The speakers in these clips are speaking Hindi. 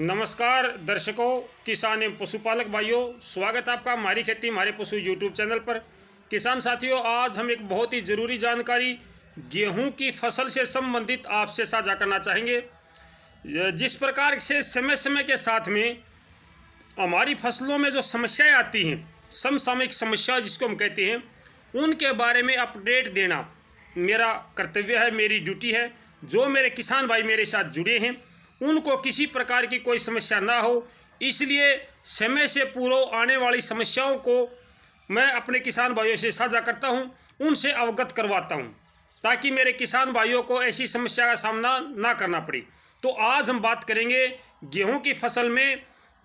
नमस्कार दर्शकों, किसान एवं पशुपालक भाइयों, स्वागत है आपका हमारी खेती हमारे पशु यूट्यूब चैनल पर। किसान साथियों, आज हम एक बहुत ही ज़रूरी जानकारी गेहूं की फसल से संबंधित आपसे साझा करना चाहेंगे। जिस प्रकार से समय समय के साथ में हमारी फसलों में जो समस्याएं आती हैं, समसामयिक समस्या जिसको हम कहते हैं, उनके बारे में अपडेट देना मेरा कर्तव्य है, मेरी ड्यूटी है। जो मेरे किसान भाई मेरे साथ जुड़े हैं उनको किसी प्रकार की कोई समस्या ना हो, इसलिए समय से पूर्व आने वाली समस्याओं को मैं अपने किसान भाइयों से साझा करता हूं, उनसे अवगत करवाता हूं, ताकि मेरे किसान भाइयों को ऐसी समस्या का सामना ना करना पड़े। तो आज हम बात करेंगे गेहूं की फसल में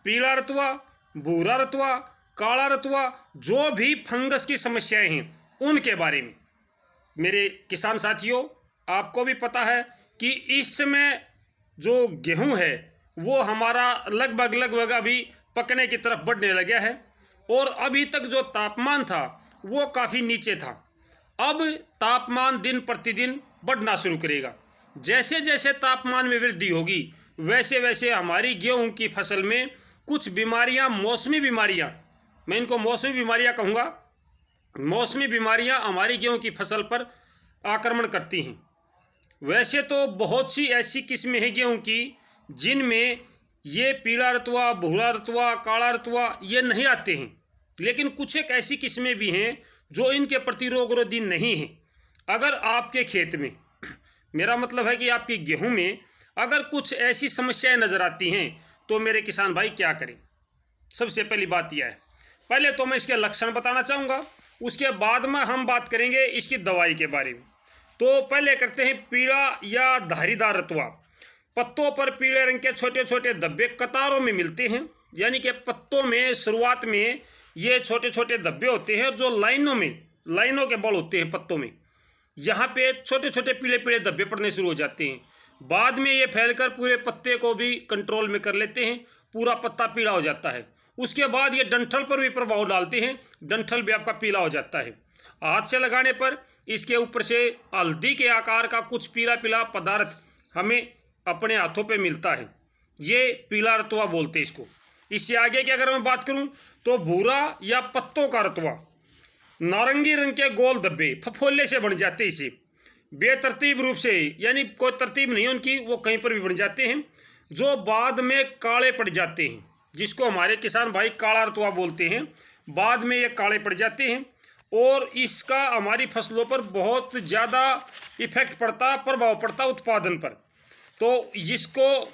पीला रतुआ, भूरा रतुआ, काला रतुआ, जो भी फंगस की समस्याएं हैं उनके बारे में। मेरे किसान साथियों, आपको भी पता है कि इस समय जो गेहूं है वो हमारा लगभग अभी पकने की तरफ बढ़ने लगा है, और अभी तक जो तापमान था वो काफ़ी नीचे था। अब तापमान दिन प्रतिदिन बढ़ना शुरू करेगा। जैसे जैसे तापमान में वृद्धि होगी वैसे वैसे हमारी गेहूं की फसल में कुछ बीमारियां, मौसमी बीमारियां, मैं इनको मौसमी बीमारियां कहूँगा, मौसमी बीमारियां हमारी गेहूं की फसल पर आक्रमण करती हैं। वैसे तो बहुत सी ऐसी किस्में हैं गेहूं की जिनमें ये पीला रतुआ, भूरा रतुआ, काला रतुआ ये नहीं आते हैं, लेकिन कुछ एक ऐसी किस्में भी हैं जो इनके प्रतिरोधी नहीं हैं। अगर आपके खेत में, मेरा मतलब है कि आपकी गेहूं में अगर कुछ ऐसी समस्याएं नज़र आती हैं तो मेरे किसान भाई क्या करें। सबसे पहली बात यह है, पहले तो मैं इसके लक्षण बताना चाहूँगा, उसके बाद में हम बात करेंगे इसकी दवाई के बारे में। तो पहले करते हैं पीला या धारीदार रतुआ। पत्तों पर पीले रंग के छोटे छोटे धब्बे कतारों में मिलते हैं, यानी कि पत्तों में शुरुआत में ये छोटे छोटे धब्बे होते हैं, और जो लाइनों के बल होते हैं पत्तों में, यहाँ पे छोटे छोटे पीले पीले धब्बे पड़ने शुरू हो जाते हैं। बाद में ये फैलकर पूरे पत्ते को भी कंट्रोल में कर लेते हैं, पूरा पत्ता पीला हो जाता है। उसके बाद ये डंठल पर भी प्रभाव डालते हैं, डंठल भी आपका पीला हो जाता है। हाथ से लगाने पर इसके ऊपर से हल्दी के आकार का कुछ पीला पीला पदार्थ हमें अपने हाथों पे मिलता है, ये पीला रतुआ बोलते हैं इसको। इससे आगे की अगर मैं बात करूं तो भूरा या पत्तों का रतुआ, नारंगी रंग के गोल धब्बे फफोले से बन जाते हैं इसे बेतरतीब रूप से, यानी कोई तरतीब नहीं उनकी, वो कहीं पर भी बन जाते हैं, जो बाद में काले पड़ जाते हैं, जिसको हमारे किसान भाई काला रतुआ बोलते हैं। बाद में ये काले पड़ जाते हैं और इसका हमारी फसलों पर बहुत ज़्यादा इफेक्ट पड़ता, प्रभाव पड़ता उत्पादन पर। तो इसको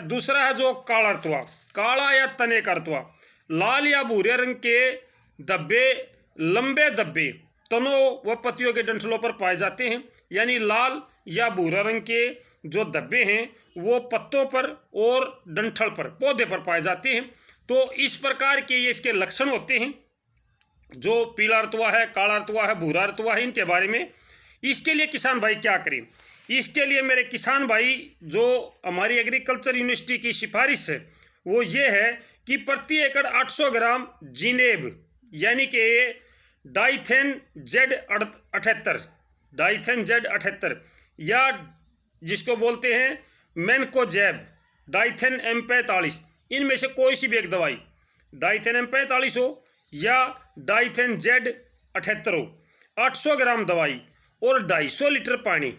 दूसरा है जो काला रतुआ, काला या तने का रतुआ, लाल या भूरे रंग के धब्बे, लंबे धब्बे तनों व पत्तियों के डंठलों पर पाए जाते हैं, यानी लाल या भूरा रंग के जो धब्बे हैं वो पत्तों पर और डंठल पर, पौधे पर पाए जाते हैं। तो इस प्रकार के ये इसके लक्षण होते हैं, जो पीला रतुआ है, काला रतुआ है, भूरा रतुआ है, इनके बारे में। इसके लिए किसान भाई क्या करें? इसके लिए मेरे किसान भाई, जो हमारी एग्रीकल्चर यूनिवर्सिटी की सिफारिश है वो ये है कि प्रति एकड़ 800 ग्राम जिनेब, यानी कि डाइथेन Z78 या जिसको बोलते हैं मैनकोजेब, डाइथेन M45, इनमें से कोई सी भी एक दवाई, डाइथेन M45 हो या डाइथेन Z78 हो, 800 ग्राम दवाई और 250 लीटर पानी,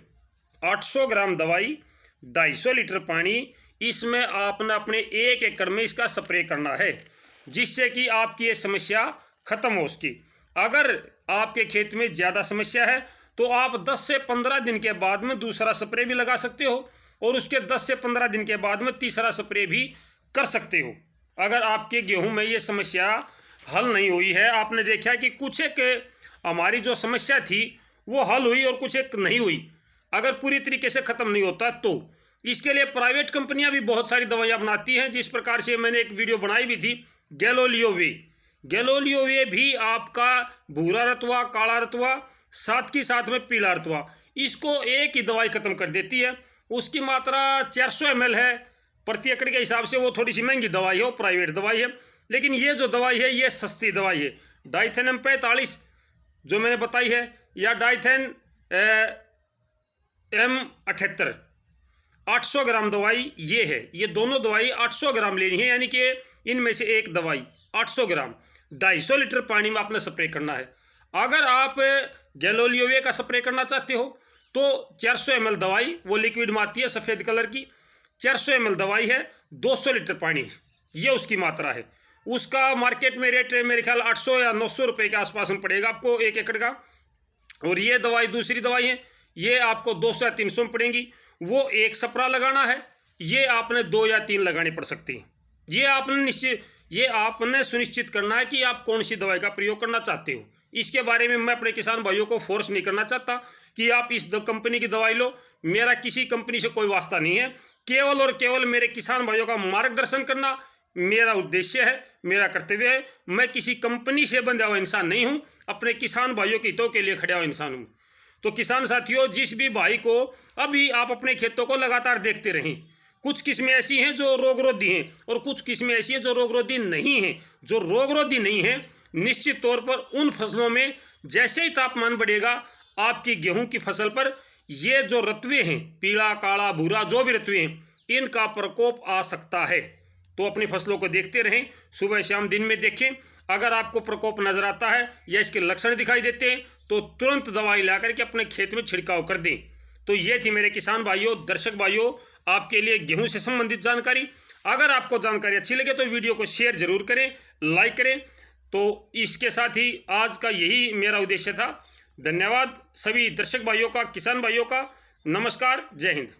800 ग्राम दवाई 250 लीटर पानी, इसमें आपने अपने 1 एकड़ में इसका स्प्रे करना है, जिससे कि आपकी ये समस्या खत्म हो उसकी। अगर आपके खेत में ज़्यादा समस्या है तो आप 10 से 15 दिन के बाद में दूसरा स्प्रे भी लगा सकते हो, और उसके 10 से 15 दिन के बाद में तीसरा स्प्रे भी कर सकते हो। अगर आपके गेहूं में ये समस्या हल नहीं हुई है, आपने देखा कि कुछ एक हमारी जो समस्या थी वो हल हुई और कुछ एक नहीं हुई, अगर पूरी तरीके से ख़त्म नहीं होता, तो इसके लिए प्राइवेट कंपनियां भी बहुत सारी दवाइयां बनाती हैं। जिस प्रकार से मैंने एक वीडियो बनाई भी थी, गैलोलियो वे भी आपका भूरा रतुआ, काला रतुआ, साथ ही साथ में पीला रतुआ, इसको एक ही दवाई खत्म कर देती है। उसकी मात्रा 400 ml है प्रति एकड़ के हिसाब से, वो थोड़ी सी महंगी दवाई है, वो प्राइवेट दवाई है, लेकिन ये जो दवाई है ये सस्ती दवाई है। डाइथेन M45 जो मैंने बताई है, या डाइथेन M78, 800 ग्राम दवाई ये है, ये दोनों दवाई 800 ग्राम लेनी है, यानी कि इनमें से एक दवाई 800 ग्राम 250 लीटर पानी में आपने स्प्रे करना है। अगर आप गैलोलियोवे का स्प्रे करना चाहते हो तो 400 ml दवाई, वो लिक्विड में आती है सफ़ेद कलर की, 400 ml दवाई है, 200 लीटर पानी, ये उसकी मात्रा है। उसका मार्केट में रेट मेरे ख्याल 800 या 900 रुपये के आसपास में पड़ेगा आपको 1 एकड़ का। और ये दवाई दूसरी दवाई है, ये आपको 200 या 300 में पड़ेंगी। वो एक स्प्रे लगाना है, ये आपने 2 या 3 लगानी पड़ सकती है। ये आपने सुनिश्चित करना है कि आप कौन सी दवाई का प्रयोग करना चाहते हो। इसके बारे में मैं अपने किसान भाइयों को फोर्स नहीं करना चाहता कि आप इस कंपनी की दवाई लो, मेरा किसी कंपनी से कोई वास्ता नहीं है। केवल और केवल मेरे किसान भाइयों का मार्गदर्शन करना मेरा उद्देश्य है, मेरा कर्तव्य है। मैं किसी कंपनी से बंधा हुआ इंसान नहीं हूँ, अपने किसान भाइयों के हितों के लिए खड़ा हुआ इंसान हूँ। तो किसान साथियों, जिस भी भाई को अभी आप अपने खेतों को लगातार देखते रहें, कुछ किस्में ऐसी हैं जो रोगरोधी हैं और कुछ किस्में ऐसी हैं जो रोगरोधी नहीं हैं। जो रोगरोधी नहीं है, निश्चित तौर पर उन फसलों में जैसे ही तापमान बढ़ेगा, आपकी गेहूं की फसल पर ये जो रत्वे हैं, पीला काला भूरा जो भी रत्वे हैं, इनका प्रकोप आ सकता है। तो अपनी फसलों को देखते रहें, सुबह शाम दिन में देखें। अगर आपको प्रकोप नजर आता है या इसके लक्षण दिखाई देते हैं तो तुरंत दवाई ला करके अपने खेत में छिड़काव कर दें। तो ये थी मेरे किसान भाइयों, दर्शक भाइयों, आपके लिए गेहूं से संबंधित जानकारी। अगर आपको जानकारी अच्छी लगे तो वीडियो को शेयर जरूर करें, लाइक करें। तो इसके साथ ही आज का यही मेरा उद्देश्य था। धन्यवाद सभी दर्शक भाइयों का, किसान भाइयों का। नमस्कार, जय हिंद।